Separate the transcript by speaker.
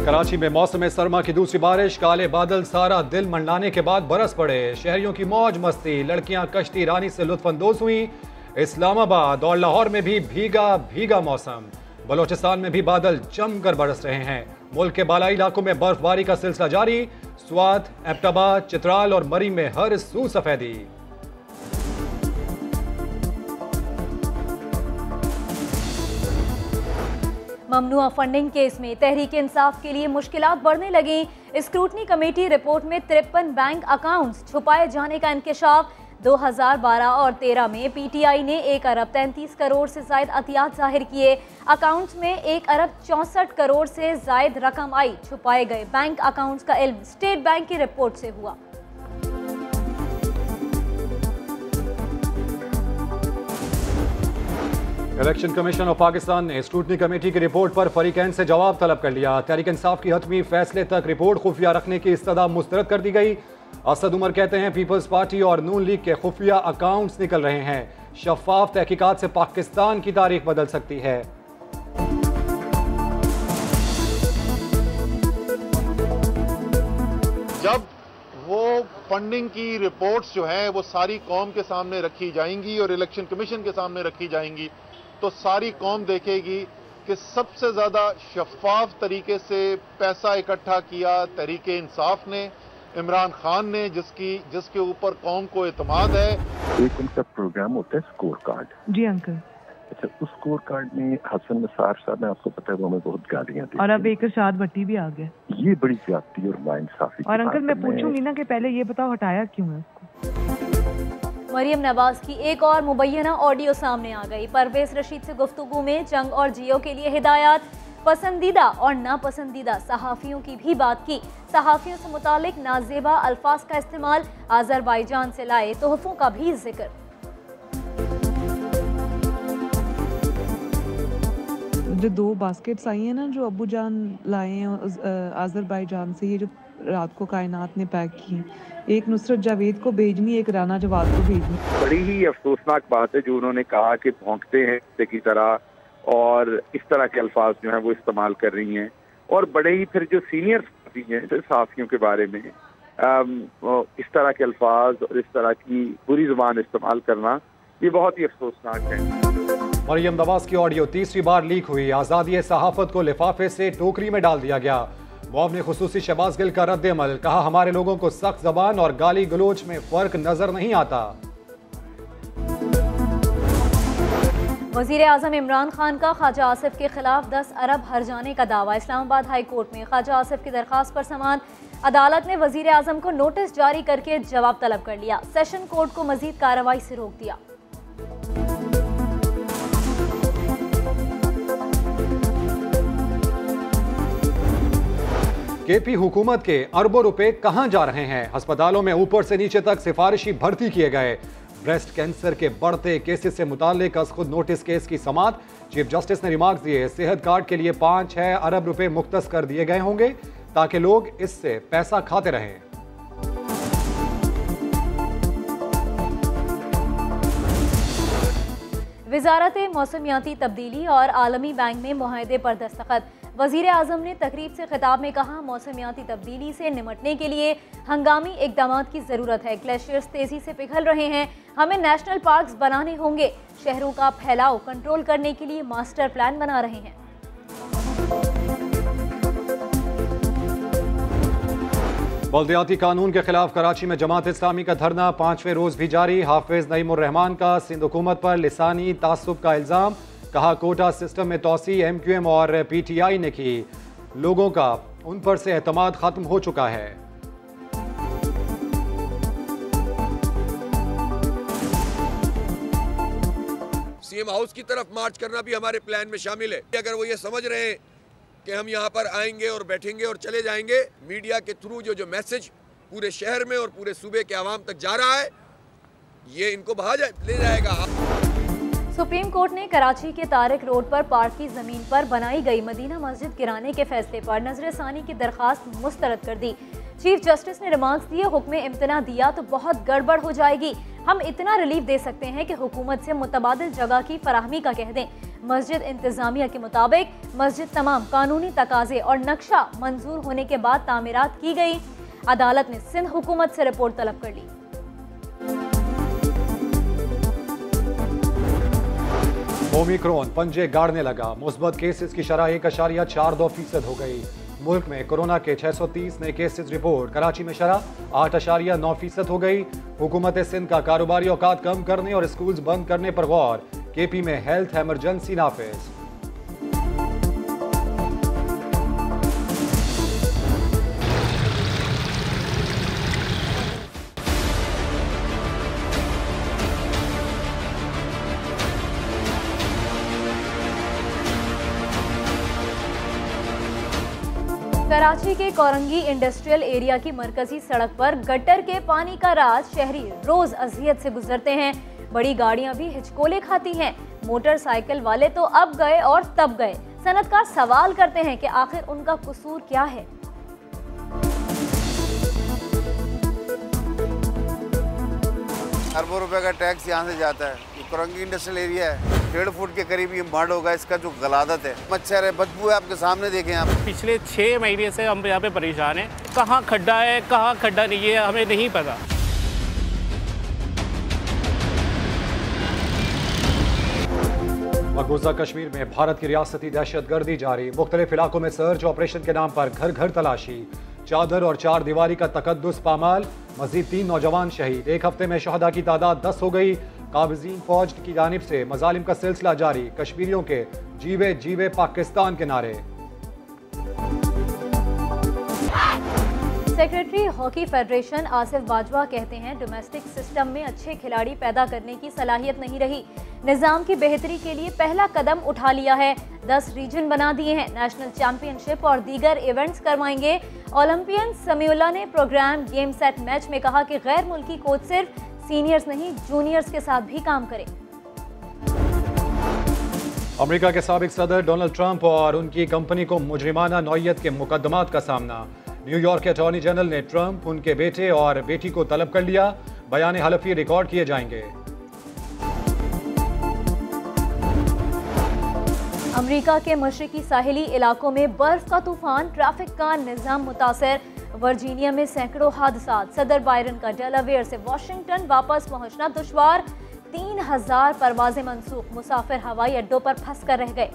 Speaker 1: कराची में मौसम सरमा की दूसरी बारिश, काले बादल सारा दिल मंडलाने के बाद बरस पड़े। शहरियों की मौज मस्ती, लड़कियां कश्ती रानी से लुत्फानंदोज हुई। इस्लामाबाद और लाहौर में भी भीगा भीगा मौसम। बलोचिस्तान में भी बादल जमकर बरस रहे हैं। मुल्क के बालाई इलाकों में बर्फबारी का सिलसिला जारी। स्वात, एबटाबाद, चित्राल और मरी में हर सू सफेदी।
Speaker 2: ममनुआ फंडिंग केस में तहरीक इंसाफ के लिए मुश्किलात बढ़ने लगी। स्क्रूटनी कमेटी रिपोर्ट में 53 बैंक अकाउंट्स छुपाए जाने का इंकशाफ। 2012 और 13 में पीटीआई ने 1 अरब 33 करोड़ से जायद अतियात जाहिर किए। अकाउंट्स में 1 अरब 64 करोड़ से जायद रकम आई। छुपाए गए बैंक अकाउंट्स का इल्म स्टेट बैंक की रिपोर्ट से हुआ।
Speaker 1: इलेक्शन कमीशन ऑफ पाकिस्तान ने स्क्रूटनी कमेटी की रिपोर्ट पर फरीकैन से जवाब तलब कर लिया। तहरीक इंसाफ की हतमी फैसले तक रिपोर्ट खुफिया रखने की इस्तदा मुस्तरद कर दी गई। असद उमर कहते हैं पीपल्स पार्टी और नून लीग के खुफिया अकाउंट्स निकल रहे हैं। शफाफ तहकीकात से पाकिस्तान की तारीख बदल सकती है।
Speaker 3: जब वो फंडिंग की रिपोर्ट्स जो हैं वो सारी कौम के सामने रखी जाएंगी और इलेक्शन कमीशन के सामने रखी जाएंगी तो सारी कौम देखेगी कि सबसे ज्यादा शफाफ तरीके से पैसा इकट्ठा किया तहरीक इंसाफ ने, इमरान खान ने, जिसके ऊपर कौम को एतमाद है।
Speaker 4: एक उनका प्रोग्राम होता है स्कोर कार्ड।
Speaker 5: जी अंकल।
Speaker 4: अच्छा, उस स्कोर कार्ड में हसन नसार साहब ने, आपको पता है, वो हमें बहुत गालियां दी
Speaker 5: और अब एक इरशाद भट्टी भी आ गए।
Speaker 4: ये बड़ी ज्यादती और नाइंसाफी।
Speaker 5: और अंकल मैं पूछूंगी ना कि पहले ये बताओ हटाया क्यों है उसको।
Speaker 2: मरियम नवाज की एक और मुबैना ऑडियो सामने आ गई। परवेज रशीद से गुफ्तगू में जंग और जियो के लिए हिदायत। पसंदीदा और नापसंदीदा सहाफ़ियों की भी बात की। सहाफ़ियों से मुतालिक नाजेबा अल्फाज का इस्तेमाल। आज़रबाईजान से लाए तोहफों का भी जिक्र।
Speaker 5: जो 2 बास्केट्स आई हैं ना, जो अब्बू जान लाए हैं आज़रबाईजान से, ये जो रात को कायनात ने पैक की, एक नुसरत जावेद को भेजनी, एक राना जवाद को भेजनी।
Speaker 6: बड़ी ही अफसोसनाक बात है जो उन्होंने कहा कि भौंकते हैं कुत्ते की तरह, और इस तरह के अल्फाज जो हैं वो इस्तेमाल कर रही हैं। और बड़े ही फिर जो सीनियर सहाफ़ी हैं, सहाफ़ियों के बारे में इस तरह के अल्फाज और इस तरह की बुरी ज़ुबान इस्तेमाल करना, ये बहुत ही अफसोसनाक है।
Speaker 1: मरियम नवाज की ऑडियो तीसरी बार लीक हुई। आज़ादी सहाफ़त को लिफाफे से टोकरी में डाल दिया गया। मुआवने खुसूसी शहबाज गिल का रद्द अमल। कहा हमारे लोगों को सख्त ज़बान और गाली गलोच में फ़र्क नजर नहीं आता।
Speaker 2: वज़ीर आज़म इमरान खान का ख्वाजा आसिफ के खिलाफ 10 अरब हर्जाने का दावा। इस्लामाबाद हाई कोर्ट में ख्वाजा आसिफ की दरख्वास्त पर समाअत। अदालत ने वज़ीर आज़म को नोटिस जारी करके जवाब तलब कर लिया। सेशन कोर्ट को मजीद कार्रवाई से रोक दिया।
Speaker 1: केपी हुकूमत के अरबों रुपए कहां जा रहे हैं? अस्पतालों में ऊपर से नीचे तक सिफारिशी भर्ती किए गए। ब्रेस्ट कैंसर के बढ़ते केसेस से मुताल्लिक अज खुद नोटिस केस की समाअत। चीफ जस्टिस ने रिमार्क दिए सेहत कार्ड के लिए 5-6 अरब रुपए मुख्तस कर दिए गए होंगे ताकि लोग इससे पैसा खाते रहें।
Speaker 2: वजारत मौसमियाती तब्दीली और आलमी बैंक में मुआहदे पर दस्तखत। वज़ीर आज़म ने तकरीब से खिताब में कहा मौसमियाती तब्दीली से निमटने के लिए हंगामी इक़दाम की ज़रूरत है। ग्लेशियर्स तेज़ी से पिघल रहे हैं, हमें नेशनल पार्क्स बनाने होंगे। शहरों का फैलाव कंट्रोल करने के लिए मास्टर प्लान बना रहे हैं।
Speaker 1: बल्दियाती कानून के खिलाफ कराची में जमात इस्लामी का धरना 5वें रोज भी जारी। हाफिज नईमुर रहमान का सिंध हुकूमत पर लिसानी तासुब का इल्ज़ाम। कहा कोटा सिस्टम में तोसी MQM और PTI ने की। लोगों का उन पर से एतमाद खत्म हो चुका है।
Speaker 7: सीएम हाउस की तरफ मार्च करना भी हमारे प्लान में शामिल है। अगर वो ये समझ रहे हैं कि हम यहाँ पर आएंगे और बैठेंगे और चले जाएंगे, मीडिया के थ्रू जो मैसेज पूरे शहर में और पूरे सूबे के आवाम तक जा रहा है, ये इनको ले जाएगा।
Speaker 2: सुप्रीम कोर्ट ने कराची के तारिक रोड पर पार्क की जमीन पर बनाई गई मदीना मस्जिद गिराने के फैसले पर नजरसानी की दरखास्त मुस्तरद कर दी। चीफ जस्टिस ने रिमार्क्स दिए हुक्म इम्तना दिया तो बहुत गड़बड़ हो जाएगी। हम इतना रिलीफ दे सकते हैं कि हुकूमत से मुतबादिल जगह की फराहमी का कह दें। मस्जिद इंतजामिया के मुताबिक मस्जिद तमाम कानूनी तकाजे और नक्शा मंजूर होने के बाद तामीरात की गई। अदालत ने सिंध हुकूमत से रिपोर्ट तलब कर ली।
Speaker 1: ओमिक्रॉन पंजे गाड़ने लगा, मुस्बत केसेस की शरह 1.42% हो गई। मुल्क में कोरोना के 630 नए केसेस रिपोर्ट, कराची में शरह 8.9% हो गई। हुकूमत सिंध का कारोबारी औकात कम करने और स्कूल्स बंद करने पर गौर, केपी में हेल्थ एमरजेंसी नाफिज।
Speaker 2: कराची के कोरंगी इंडस्ट्रियल एरिया की मरकजी सड़क पर गटर के पानी का राज शहरी रोज अजियत से गुजरते हैं। बड़ी गाड़ियां भी हिचकोले खाती हैं। मोटरसाइकिल वाले तो अब गए और तब गए। सनतकार सवाल करते हैं कि आखिर उनका कसूर क्या है।
Speaker 8: अरबों रुपए का टैक्स यहाँ से जाता है। ये कोरंगी इंडस्ट्रियल एरिया है, 1.5 फुट के करीब ये मड होगा। इसका जो गलादत है, मच्छर है, बदबू है, आपके सामने देखें आप।
Speaker 9: पिछले 6 महीने से हम यहाँ पे परेशान हैं। कहाँ खड्डा है, कहाँ खड्डा नहीं है, हमें नहीं पता।
Speaker 1: मकबूजा कश्मीर में भारत की रियासती दहशतगर्दी जारी, मुख्तलिफ इलाकों में सर्च ऑपरेशन के नाम पर घर घर तलाशी। चादर और 4 दीवारी का तकद्दुस पामाल, मजीद 3 नौजवान शहीद। एक हफ्ते में शहदा की तादाद 10 हो गई। काबिजीन फौज की जानिब से मजालिम का सिलसिला जारी, कश्मीरियों के जीवे जीवे पाकिस्तान के नारे।
Speaker 2: Secretary hockey federation Asif Bajwa कहते हैं डोमेस्टिक सिस्टम में अच्छे खिलाड़ी पैदा करने की सलाहियत नहीं रही। निज़ाम की बेहतरी के लिए पहला कदम उठा लिया है। 10 रीजन बना दिए हैं। नेशनल चैंपियनशिप और दीगर इवेंट्स करवाएंगे। ओलंपियन समीउल्ला ने प्रोग्राम गेम सेट मैच में कहा कि गैर मुल्की कोच सिर्फ सीनियर्स नहीं जूनियर्स के साथ भी काम करें।
Speaker 1: अमेरिका के साबिक सदर डोनाल्ड ट्रंप और उनकी कंपनी को मुजरिमाना नौयत के मुकदमात का सामना। न्यूयॉर्क के अटॉर्नी जनरल ने ट्रंप, उनके बेटे और बेटी को तलब कर लिया। बयान हलफी रिकॉर्ड किए जाएंगे।
Speaker 2: अमेरिका के मशरकी साहिली इलाकों में बर्फ का तूफान, ट्रैफिक का निजाम मुतासर। वर्जीनिया में सैकड़ों हादसात। सदर बाइडन का डेलावेयर से वाशिंगटन वापस पहुंचना दुश्वार। 3000 परवाजें मंसूख। मुसाफिर हवाई अड्डों पर फंस कर रह गए।